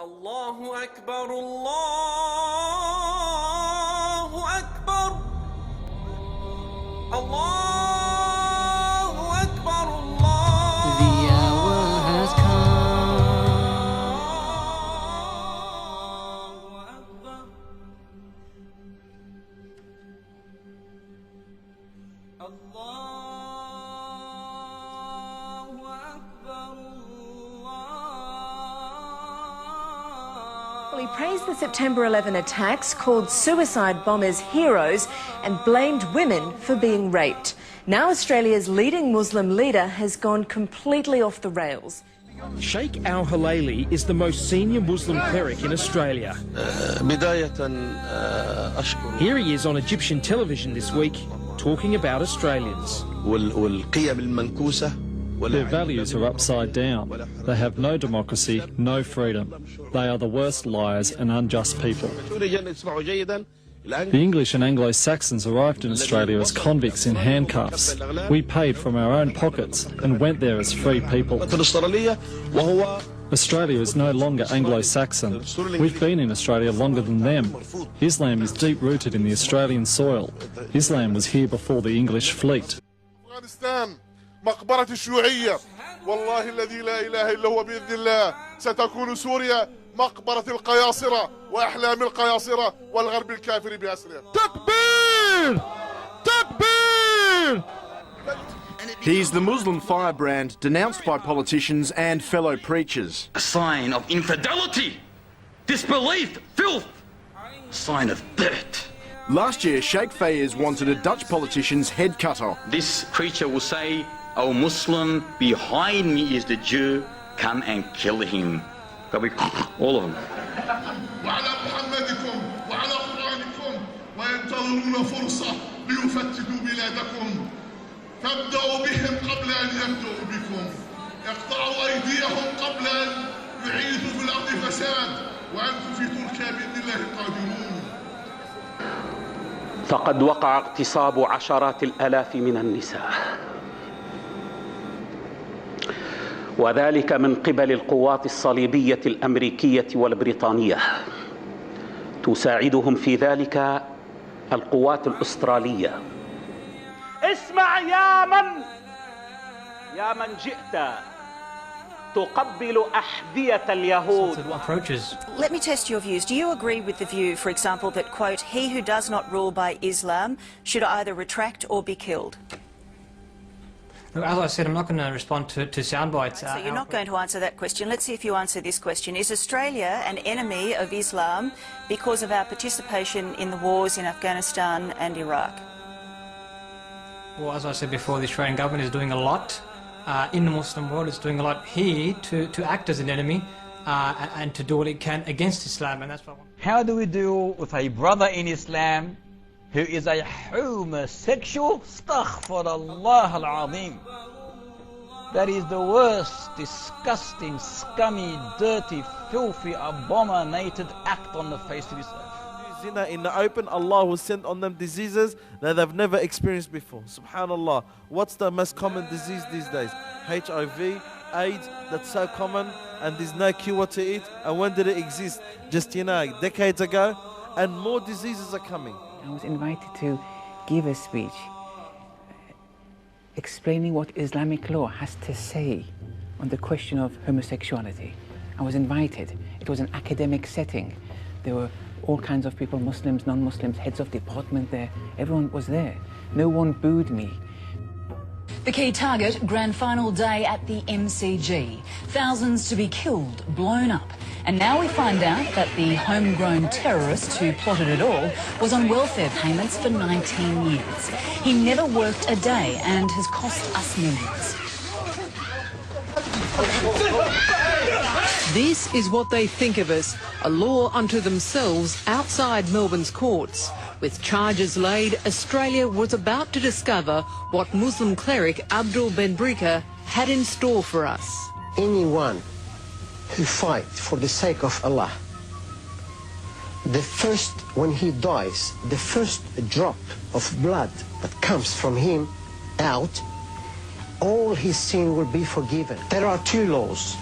Allahu Akbar, Allahu Akbar, Allahu Akbar, Allah. The hour has come. Allahu Akbar, Well, he praised the September 11 attacks, called suicide bombers heroes and blamed women for being raped. Now Australia's leading Muslim leader has gone completely off the rails. Sheikh Al-Halaili is the most senior Muslim cleric in Australia. Here he is on Egyptian television this week talking about Australians. Their values are upside down. They have no democracy, no freedom. They are the worst liars and unjust people. The English and Anglo-Saxons arrived in Australia as convicts in handcuffs. We paid from our own pockets and went there as free people. Australia is no longer Anglo-Saxon. We've been in Australia longer than them. Islam is deep-rooted in the Australian soil. Islam was here before the English fleet. مقبرة الشيوعية والله الذي لا إله إلا هو بإذن الله ستكون سوريا مقبرة القياصرة وأحلام القياصرة والغرب الكافر بأسره. Takbir! Takbir! He's the Muslim firebrand denounced by politicians and fellow preachers. A sign of infidelity, disbelief, filth, a sign of dirt. Last year, Sheikh Fayez wanted a Dutch politician's head cut off. This preacher will say, "O Muslim, behind me is the Jew, come and kill him." All of them. وعلى محمدكم وعلى قرآنكم وينتظرون فرصة ليفتتوا بلادكم فابدأوا بهم قبل أن يبدأوا بكم اقطعوا أيديهم قبل أن يحيثوا في الأرض فساد وأنتم في تركيا بإذن الله قادرون. فقد وقع اغتصاب عشرات الآلاف من النساء وذلك من قبل القوات الصليبية الأمريكية والبريطانية تساعدهم في ذلك القوات الأسترالية. اسمع يا من جئت تقبل أحذية اليهود. Let me test your views. Do you agree with the view, for example, that, quote, he who does not rule by Islam should either retract or be killed? As I said, I'm not going to respond to sound bites. So you're not going to answer that question. Let's see if you answer this question. Is Australia an enemy of Islam because of our participation in the wars in Afghanistan and Iraq? Well, as I said before, the Australian government is doing a lot in the Muslim world. It's doing a lot here to act as an enemy and to do what it can against Islam, and that's what I want. How do we deal with a brother in Islam who is a homosexual? Astaghfirullah al-Azim. That is the worst, disgusting, scummy, dirty, filthy, abominated act on the face of this earth. Zina in the open, Allah will send on them diseases that they've never experienced before. Subhanallah. What's the most common disease these days? HIV, AIDS, that's so common and there's no cure to it. And when did it exist? Just, decades ago. And more diseases are coming. I was invited to give a speech explaining what Islamic law has to say on the question of homosexuality. I was invited. It was an academic setting. There were all kinds of people, Muslims, non-Muslims, heads of department there. Everyone was there. No one booed me. The key target, grand final day at the MCG. Thousands to be killed, blown up. And now we find out that the homegrown terrorist who plotted it all was on welfare payments for 19 years. He never worked a day and has cost us millions. This is what they think of us, a law unto themselves outside Melbourne's courts. With charges laid, Australia was about to discover what Muslim cleric Abdul Ben Brika had in store for us. Anyone who fights for the sake of Allah, when he dies, the first drop of blood that comes from him out, all his sin will be forgiven. There are two laws.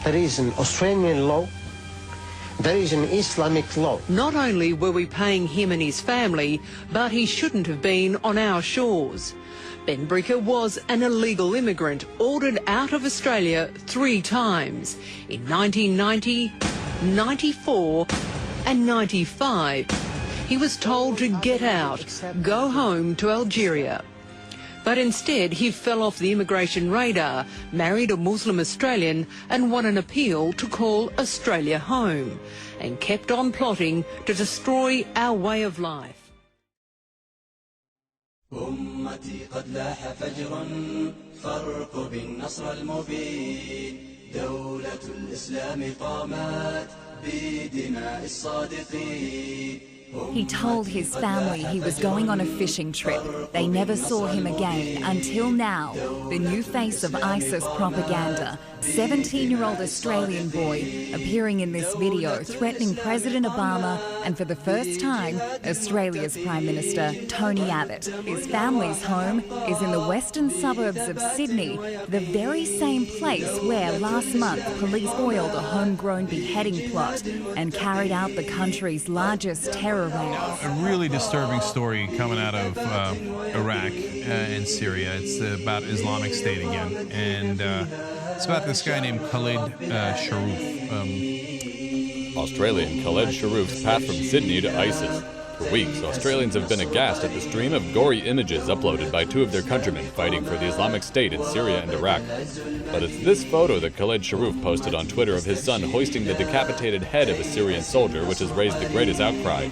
There is an Australian law There is an Islamic law. Not only were we paying him and his family, but he shouldn't have been on our shores. Benbrika was an illegal immigrant ordered out of Australia 3 times, in 1990, 94 and 95. He was told to get out, go home to Algeria. But instead he fell off the immigration radar, married a Muslim Australian and won an appeal to call Australia home, and kept on plotting to destroy our way of life. أمتي قد لاح فجر فارقب النصر المبين دولة الإسلام قامت بدماء الصادقين. He told his family he was going on a fishing trip. They never saw him again until now. The new face of ISIS propaganda, 17-year-old Australian boy appearing in this video threatening President Obama and for the first time Australia's Prime Minister Tony Abbott. His family's home is in the western suburbs of Sydney, the very same place where last month police foiled a homegrown beheading plot and carried out the country's largest terror raid. A really disturbing story coming out of Iraq and Syria. It's about Islamic State again, and it's about this guy named Khalid Sharoof. Australian Khalid Sharoof's path from Sydney to ISIS. For weeks, Australians have been aghast at the stream of gory images uploaded by 2 of their countrymen fighting for the Islamic State in Syria and Iraq. But it's this photo that Khalid Sharoof posted on Twitter of his son hoisting the decapitated head of a Syrian soldier, which has raised the greatest outcry.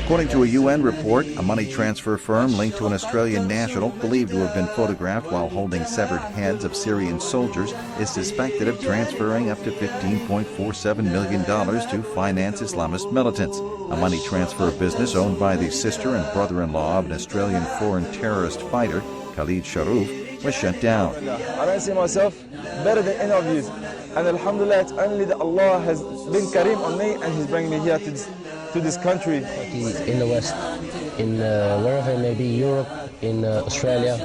According to a UN report, a money transfer firm linked to an Australian national believed to have been photographed while holding severed heads of Syrian soldiers is suspected of transferring up to $15.47 million to finance Islamist militants. A money transfer business owned by the sister and brother-in-law of an Australian foreign terrorist fighter, Khalid Sharoof, was shut down. I don't see myself better than any of you. And alhamdulillah, it's only that Allah has been Kareem on me and He's bringing me here to this country. In the West, in wherever it may be, Europe, in Australia,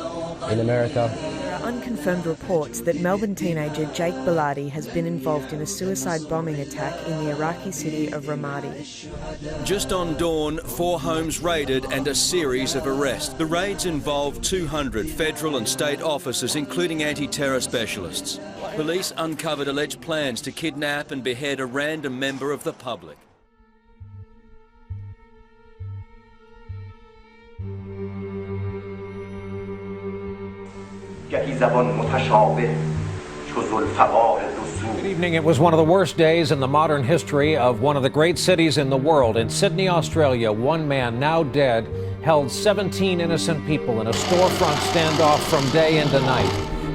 in America. There are unconfirmed reports that Melbourne teenager Jake Bellardi has been involved in a suicide bombing attack in the Iraqi city of Ramadi. Just on dawn, 4 homes raided and a series of arrests. The raids involved 200 federal and state officers, including anti-terror specialists. Police uncovered alleged plans to kidnap and behead a random member of the public. Good evening. It was one of the worst days in the modern history of one of the great cities in the world. In Sydney, Australia, one man, now dead, held 17 innocent people in a storefront standoff from day into night.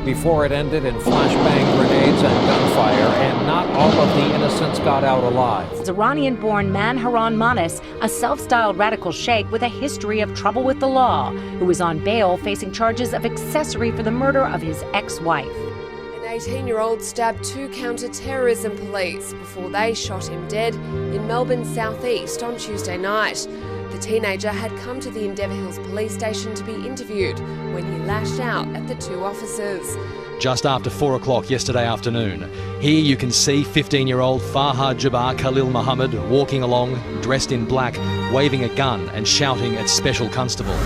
Before it ended in flashbang grenades and gunfire, and not all of the innocents got out alive. Iranian-born Manharan Manis, a self-styled radical sheikh with a history of trouble with the law, who was on bail facing charges of accessory for the murder of his ex-wife. An 18-year-old stabbed 2 counter-terrorism police before they shot him dead in Melbourne's southeast on Tuesday night. The teenager had come to the Endeavour Hills police station to be interviewed when he lashed out at the 2 officers. Just after 4 o'clock yesterday afternoon, here you can see 15-year-old Farhad Jabbar Khalil Muhammad walking along, dressed in black, waving a gun and shouting at special constables.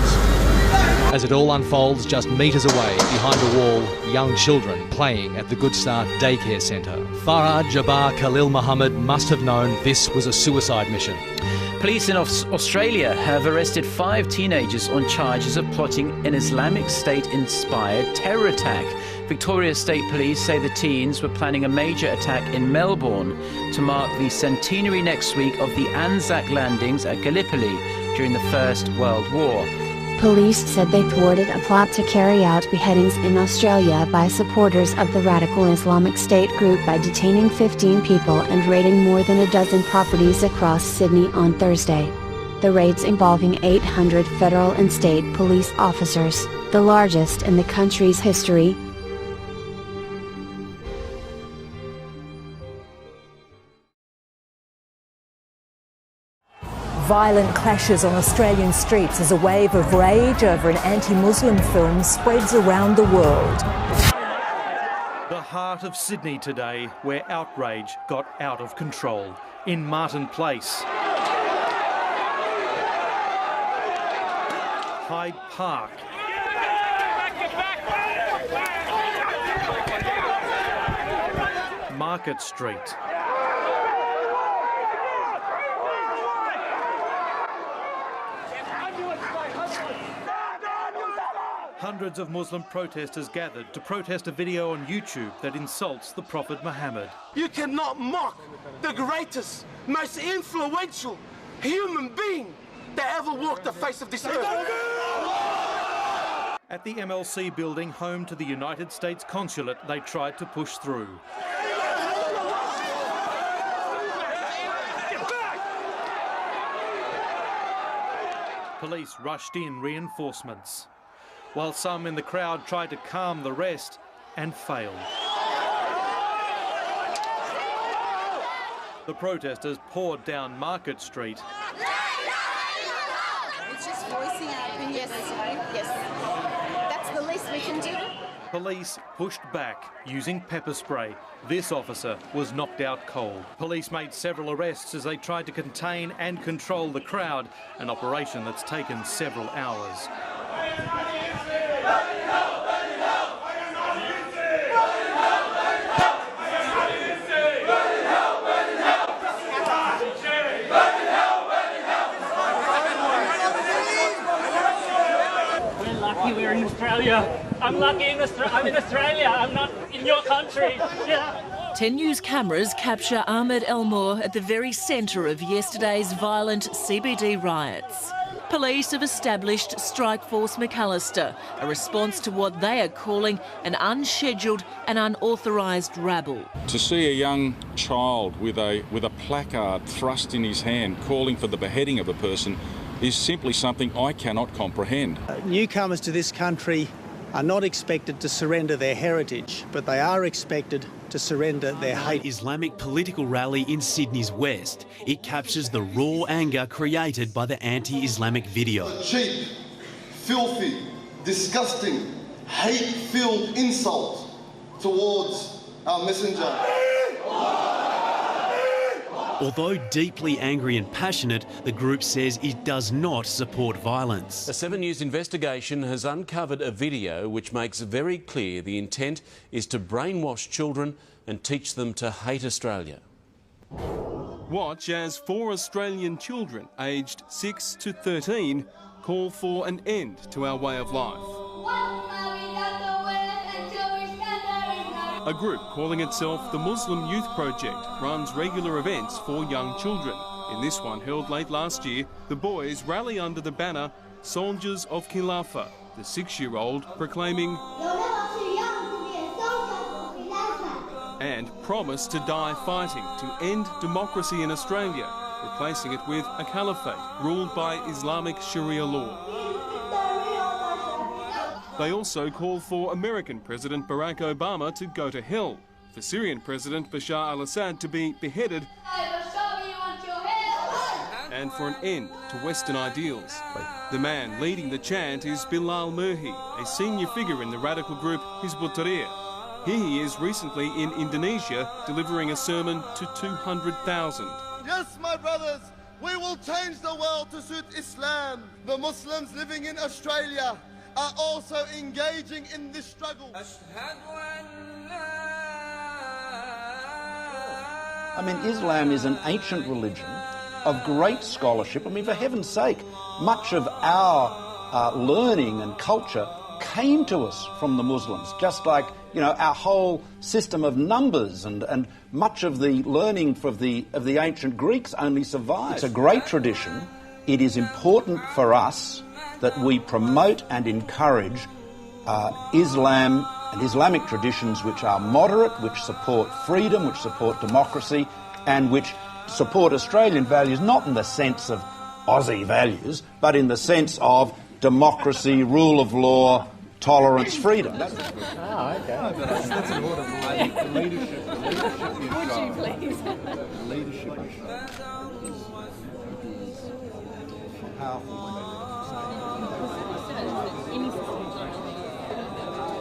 As it all unfolds, just metres away, behind a wall, young children playing at the Good Start Daycare Centre. Farhad Jabbar Khalil Muhammad must have known this was a suicide mission. Police in Australia have arrested 5 teenagers on charges of plotting an Islamic State-inspired terror attack. Victoria State Police say the teens were planning a major attack in Melbourne to mark the centenary next week of the Anzac landings at Gallipoli during the First World War. Police said they thwarted a plot to carry out beheadings in Australia by supporters of the radical Islamic State group by detaining 15 people and raiding more than a dozen properties across Sydney on Thursday. The raids involving 800 federal and state police officers, the largest in the country's history. Violent clashes on Australian streets as a wave of rage over an anti-Muslim film spreads around the world. The heart of Sydney today, where outrage got out of control. In Martin Place, Hyde Park, Market Street, hundreds of Muslim protesters gathered to protest a video on YouTube that insults the Prophet Muhammad. You cannot mock the greatest, most influential human being that ever walked the face of this earth. At the MLC building, home to the United States Consulate, they tried to push through. Police rushed in reinforcements, while some in the crowd tried to calm the rest and failed. The protesters poured down Market Street. It's just voicing our opinion. Yes. That's the least we can do. Police pushed back using pepper spray. This officer was knocked out cold. Police made several arrests as they tried to contain and control the crowd, an operation that's taken several hours. We're in Australia. I'm lucky I'm in Australia. I'm not in your country. Yeah. 10 News cameras capture Ahmed Elmore at the very centre of yesterday's violent CBD riots. Police have established Strike Force McAllister, a response to what they are calling an unscheduled and unauthorised rabble. To see a young child with a placard thrust in his hand calling for the beheading of a person is simply something I cannot comprehend. Newcomers to this country are not expected to surrender their heritage, but they are expected to surrender their hate. Islamic political rally in Sydney's west. It captures the raw anger created by the anti-Islamic video. Cheap, filthy, disgusting, hate-filled insult towards our messenger. Although deeply angry and passionate, the group says it does not support violence. A 7 News investigation has uncovered a video which makes very clear the intent is to brainwash children and teach them to hate Australia. Watch as 4 Australian children aged 6 to 13 call for an end to our way of life. A group calling itself the Muslim Youth Project runs regular events for young children. In this one held late last year, the boys rally under the banner Soldiers of Khilafah, the 6-year-old proclaiming and promise to die fighting to end democracy in Australia, replacing it with a caliphate ruled by Islamic Sharia law. They also call for American President Barack Obama to go to hell, for Syrian President Bashar al-Assad to be beheaded, and for an end to Western ideals. The man leading the chant is Bilal Murhi, a senior figure in the radical group Hizb ut-Tahrir. Here he is recently in Indonesia delivering a sermon to 200,000. Yes, my brothers, we will change the world to suit Islam. The Muslims living in Australia are also engaging in this struggle. I mean, Islam is an ancient religion of great scholarship. I mean, for heaven's sake, much of our learning and culture came to us from the Muslims, just like, you know, our whole system of numbers and much of the learning of the ancient Greeks only survived. It's a great tradition. It is important for us that we promote and encourage Islam and Islamic traditions which are moderate, which support freedom, which support democracy, and which support Australian values, not in the sense of Aussie values, but in the sense of democracy, rule of law, tolerance, freedom. That's an order. The leadership Would you please? The leadership is powerful.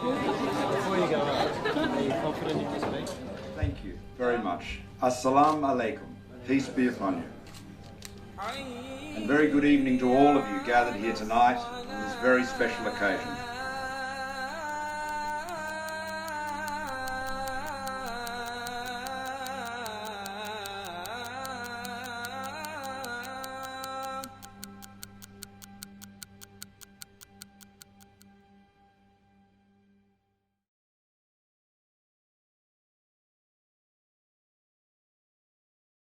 Before you go up, are you confident you can speak? Thank you very much. Assalamu alaikum. Peace be upon you. And very good evening to all of you gathered here tonight on this very special occasion.